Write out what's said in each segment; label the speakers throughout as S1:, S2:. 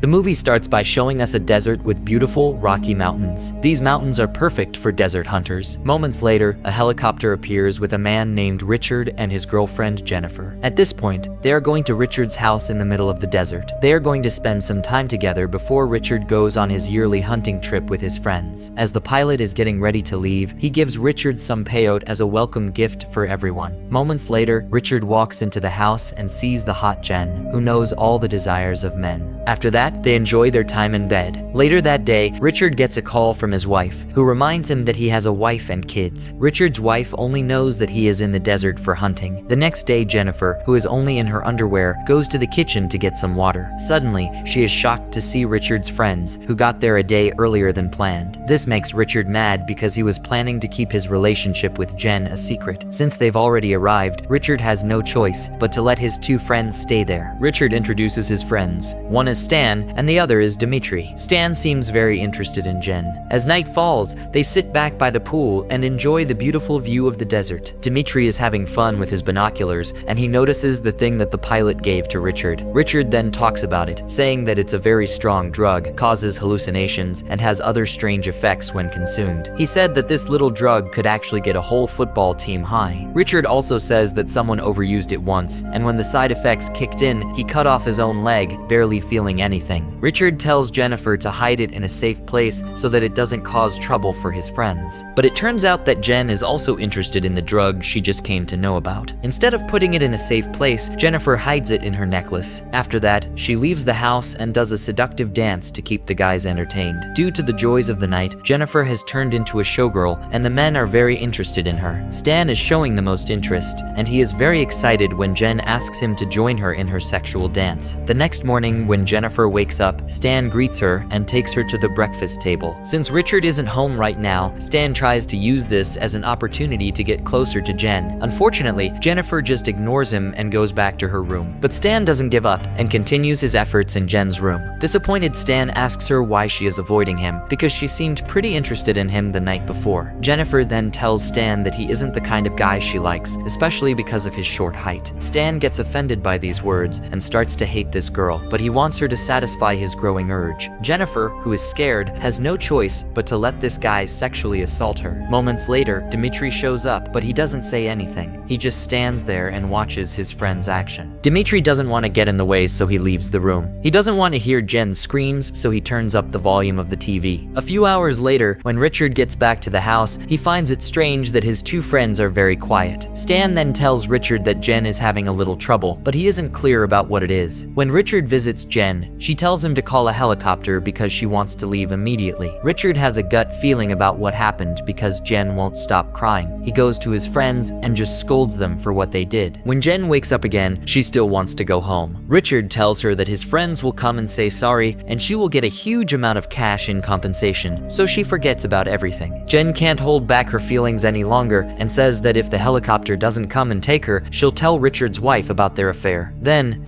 S1: The movie starts by showing us a desert with beautiful, rocky mountains. These mountains are perfect for desert hunters. Moments later, a helicopter appears with a man named Richard and his girlfriend Jennifer. At this point, they are going to Richard's house in the middle of the desert. They are going to spend some time together before Richard goes on his yearly hunting trip with his friends. As the pilot is getting ready to leave, he gives Richard some peyote as a welcome gift for everyone. Moments later, Richard walks into the house and sees the hot Jen, who knows all the desires of men. After that, they enjoy their time in bed. Later that day, Richard gets a call from his wife, who reminds him that he has a wife and kids. Richard's wife only knows that he is in the desert for hunting. The next day, Jennifer, who is only in her underwear, goes to the kitchen to get some water. Suddenly, she is shocked to see Richard's friends, who got there a day earlier than planned. This makes Richard mad because he was planning to keep his relationship with Jen a secret. Since they've already arrived, Richard has no choice but to let his two friends stay there. Richard introduces his friends. One is Stan, and the other is Dimitri. Stan seems very interested in Jen. As night falls, they sit back by the pool and enjoy the beautiful view of the desert. Dimitri is having fun with his binoculars, and he notices the thing that the pilot gave to Richard. Richard then talks about it, saying that it's a very strong drug, causes hallucinations, and has other strange effects when consumed. He said that this little drug could actually get a whole football team high. Richard also says that someone overused it once, and when the side effects kicked in, he cut off his own leg, barely feeling anything. Richard tells Jennifer to hide it in a safe place so that it doesn't cause trouble for his friends. But it turns out that Jen is also interested in the drug she just came to know about. Instead of putting it in a safe place, Jennifer hides it in her necklace. After that, she leaves the house and does a seductive dance to keep the guys entertained. Due to the joys of the night, Jennifer has turned into a showgirl, and the men are very interested in her. Stan is showing the most interest, and he is very excited when Jen asks him to join her in her sexual dance. The next morning, when Jennifer wakes up, Stan greets her and takes her to the breakfast table. Since Richard isn't home right now, Stan tries to use this as an opportunity to get closer to Jen. Unfortunately, Jennifer just ignores him and goes back to her room. But Stan doesn't give up and continues his efforts in Jen's room. Disappointed, Stan asks her why she is avoiding him, because she seemed pretty interested in him the night before. Jennifer then tells Stan that he isn't the kind of guy she likes, especially because of his short height. Stan gets offended by these words and starts to hate this girl, but he wants her to satisfy his growing urge. Jennifer, who is scared, has no choice but to let this guy sexually assault her. Moments later, Dimitri shows up, but he doesn't say anything. He just stands there and watches his friend's action. Dimitri doesn't want to get in the way, so he leaves the room. He doesn't want to hear Jen's screams, so he turns up the volume of the TV. A few hours later, when Richard gets back to the house, he finds it strange that his two friends are very quiet. Stan then tells Richard that Jen is having a little trouble, but he isn't clear about what it is. When Richard visits Jen, she tells him to call a helicopter because she wants to leave immediately. Richard has a gut feeling about what happened because Jen won't stop crying. He goes to his friends and just scolds them for what they did. When Jen wakes up again, she still wants to go home. Richard tells her that his friends will come and say sorry, and she will get a huge amount of cash in compensation, so she forgets about everything. Jen can't hold back her feelings any longer and says that if the helicopter doesn't come and take her, she'll tell Richard's wife about their affair. Then,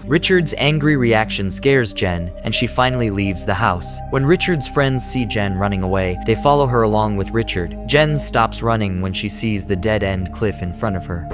S1: Richard's angry reaction scares Jen, and she finally leaves the house. When Richard's friends see Jen running away, they follow her along with Richard. Jen stops running when she sees the dead-end cliff in front of her.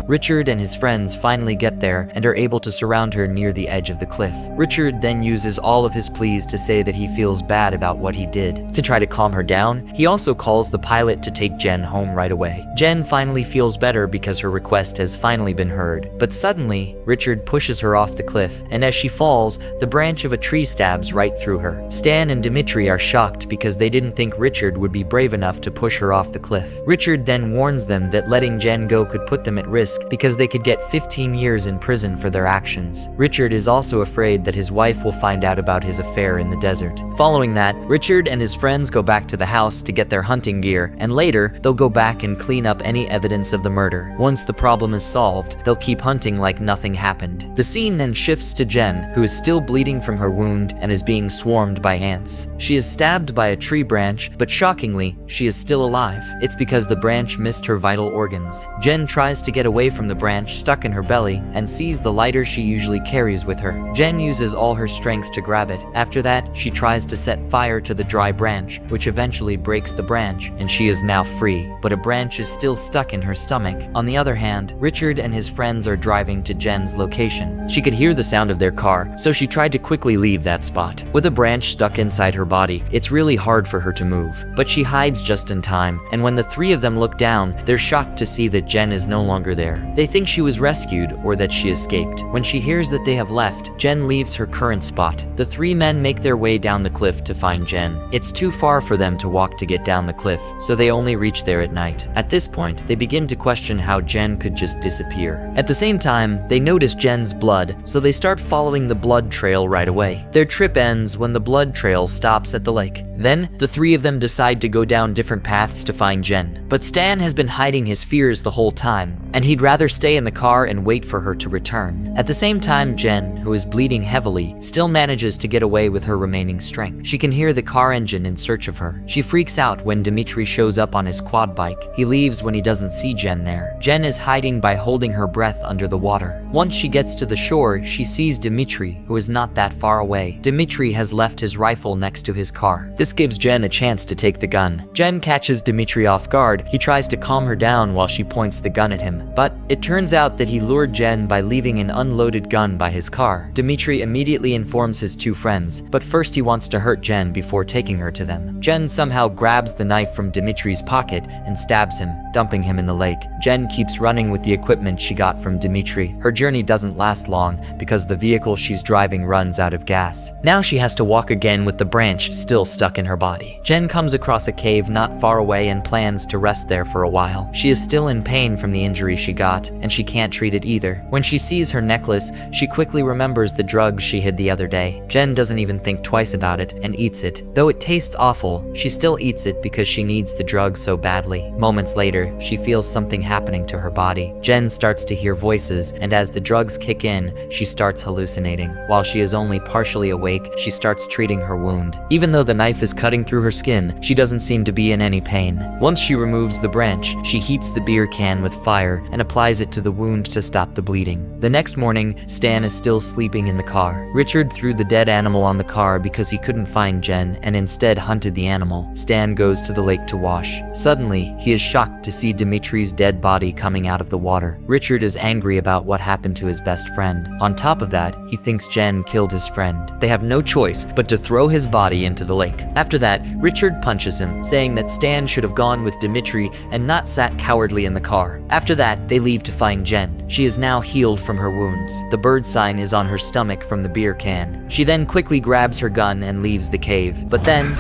S1: Richard and his friends finally get there and are able to surround her near the edge of the cliff. Richard then uses all of his pleas to say that he feels bad about what he did. To try to calm her down, he also calls the pilot to take Jen home right away. Jen finally feels better because her request has finally been heard. But suddenly, Richard pushes her off the cliff, and as she falls, the branch of a tree stabs right through her. Stan and Dimitri are shocked because they didn't think Richard would be brave enough to push her off the cliff. Richard then warns them that letting Jen go could put them at risk because they could get 15 years in prison for their actions. Richard is also afraid that his wife will find out about his affair in the desert. Following that, Richard and his friends go back to the house to get their hunting gear, and later, they'll go back and clean up any evidence of the murder. Once the problem is solved, they'll keep hunting like nothing happened. The scene then shifts to Jen, who is still bleeding from her wound and is being swarmed by ants. She is stabbed by a tree branch, but shockingly, she is still alive. It's because the branch missed her vital organs. Jen tries to get away away from the branch stuck in her belly and sees the lighter she usually carries with her. Jen uses all her strength to grab it. After that, she tries to set fire to the dry branch, which eventually breaks the branch, and she is now free. But a branch is still stuck in her stomach. On the other hand, Richard and his friends are driving to Jen's location. She could hear the sound of their car, so she tried to quickly leave that spot. With a branch stuck inside her body, it's really hard for her to move. But she hides just in time, and when the three of them look down, they're shocked to see that Jen is no longer there. They think she was rescued or that she escaped. When she hears that they have left, Jen leaves her current spot. The three men make their way down the cliff to find Jen. It's too far for them to walk to get down the cliff, so they only reach there at night. At this point, they begin to question how Jen could just disappear. At the same time, they notice Jen's blood, so they start following the blood trail right away. Their trip ends when the blood trail stops at the lake. Then, the three of them decide to go down different paths to find Jen. But Stan has been hiding his fears the whole time, and he'd rather stay in the car and wait for her to return. At the same time, Jen, who is bleeding heavily, still manages to get away with her remaining strength. She can hear the car engine in search of her. She freaks out when Dimitri shows up on his quad bike. He leaves when he doesn't see Jen there. Jen is hiding by holding her breath under the water. Once she gets to the shore, she sees Dimitri, who is not that far away. Dimitri has left his rifle next to his car. This gives Jen a chance to take the gun. Jen catches Dimitri off guard. He tries to calm her down while she points the gun at him, but it turns out that he lured Jen by leaving an unloaded gun by his car. Dimitri immediately informs his two friends, but first he wants to hurt Jen before taking her to them. Jen somehow grabs the knife from Dimitri's pocket and stabs him, dumping him in the lake. Jen keeps running with the equipment she got from Dimitri. Her journey doesn't last long because the vehicle she's driving runs out of gas. Now she has to walk again with the branch still stuck in her body. Jen comes across a cave not far away and plans to rest there for a while. She is still in pain from the injury she got, and she can't treat it either. When she sees her necklace, she quickly remembers the drugs she hid the other day. Jen doesn't even think twice about it and eats it. Though it tastes awful, she still eats it because she needs the drug so badly. Moments later, she feels something happening to her body. Jen starts to hear voices, and as the drugs kick in, she starts hallucinating. While she is only partially awake, she starts treating her wound. Even though the knife is cutting through her skin, she doesn't seem to be in any pain. Once she removes the branch, she heats the beer can with fire and applies it to the wound to stop the bleeding. The next morning, Stan is still sleeping in the car. Richard threw the dead animal on the car because he couldn't find Jen and instead hunted the animal. Stan goes to the lake to wash. Suddenly, he is shocked to see Dimitri's dead body coming out of the water. Richard is angry about what happened to his best friend. On top of that, he thinks Jen killed his friend. They have no choice but to throw his body into the lake. After that, Richard punches him, saying that Stan should have gone with Dimitri and not sat cowardly in the car. After that, they leave to find Jen. She is now healed from her wounds. The bird sign is on her stomach from the beer can. She then quickly grabs her gun and leaves the cave. But then,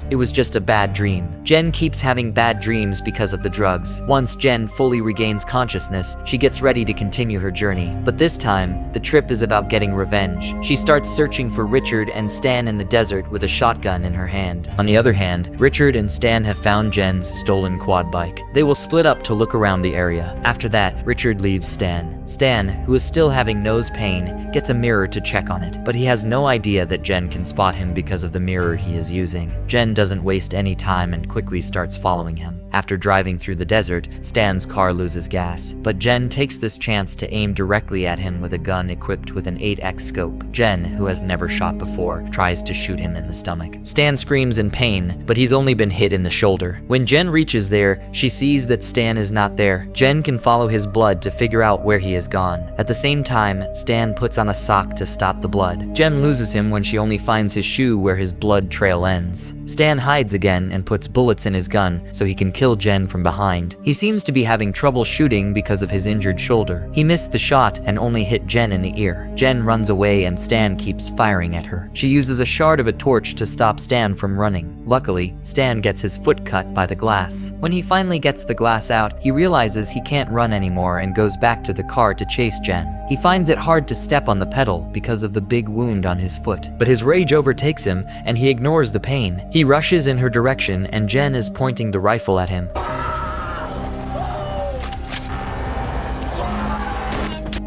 S1: it was just a bad dream. Jen keeps having bad dreams because of the drugs. Once Jen fully regains consciousness, she gets ready to continue her journey. But this time, the trip is about getting revenge. She starts searching for Richard and Stan in the desert with a shotgun in her hand. On the other hand, Richard and Stan have found Jen's stolen quad bike. They will split up to look around the area. After that, Richard leaves Stan. Stan, who is still having nose pain, gets a mirror to check on it, but he has no idea that Jen can spot him because of the mirror he is using. Jen doesn't waste any time and quickly starts following him. After driving through the desert, Stan's car loses gas, but Jen takes this chance to aim directly at him with a gun equipped with an 8x scope. Jen, who has never shot before, tries to shoot him in the stomach. Stan screams in pain, but he's only been hit in the shoulder. When Jen reaches there, she sees that Stan is not there. Jen can follow his blood to figure out where he has gone. At the same time, Stan puts on a sock to stop the blood. Jen loses him when she only finds his shoe where his blood trail ends. Stan hides again and puts bullets in his gun so he can kill Jen from behind. He seems to be having trouble shooting because of his injured shoulder. He missed the shot and only hit Jen in the ear. Jen runs away and Stan keeps firing at her. She uses a shard of a torch to stop Stan from running. Luckily, Stan gets his foot cut by the glass. When he finally gets the glass out, he realizes he can't run anymore and goes back to the car to chase Jen. He finds it hard to step on the pedal because of the big wound on his foot, but his rage overtakes him and he ignores the pain. He rushes in her direction and Jen is pointing the rifle at him.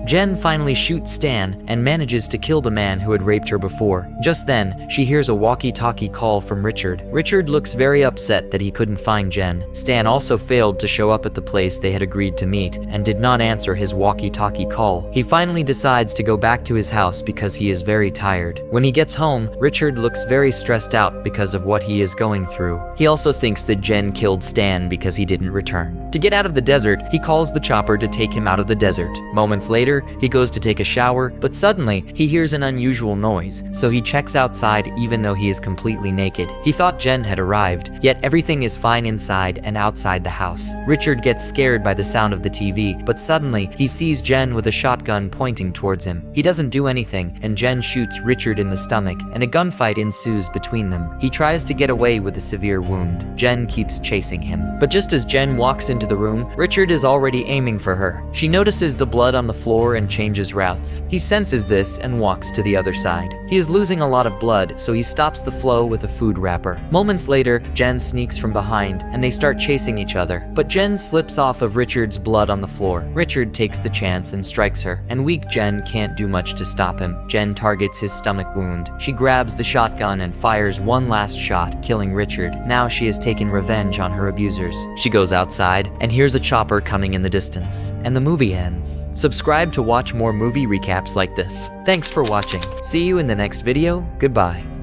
S1: Jen finally shoots Stan and manages to kill the man who had raped her before. Just then, she hears a walkie-talkie call from Richard. Richard looks very upset that he couldn't find Jen. Stan also failed to show up at the place they had agreed to meet and did not answer his walkie-talkie call. He finally decides to go back to his house because he is very tired. When he gets home, Richard looks very stressed out because of what he is going through. He also thinks that Jen killed Stan because he didn't return. To get out of the desert, he calls the chopper to take him out of the desert. Moments later, he goes to take a shower, but suddenly he hears an unusual noise, so he checks outside even though he is completely naked. He thought Jen had arrived, yet everything is fine inside and outside the house. Richard gets scared by the sound of the TV, but suddenly he sees Jen with a shotgun pointing towards him. He doesn't do anything, and Jen shoots Richard in the stomach, and a gunfight ensues between them. He tries to get away with a severe wound. Jen keeps chasing him. But just as Jen walks into the room, Richard is already aiming for her. She notices the blood on the floor and changes routes. He senses this and walks to the other side. He is losing a lot of blood, so he stops the flow with a food wrapper. Moments later, Jen sneaks from behind, and they start chasing each other. But Jen slips off of Richard's blood on the floor. Richard takes the chance and strikes her, and weak Jen can't do much to stop him. Jen targets his stomach wound. She grabs the shotgun and fires one last shot, killing Richard. Now she has taken revenge on her abusers. She goes outside and hears a chopper coming in the distance, and the movie ends. Subscribe to watch more movie recaps like this. Thanks for watching. See you in the next video. Goodbye.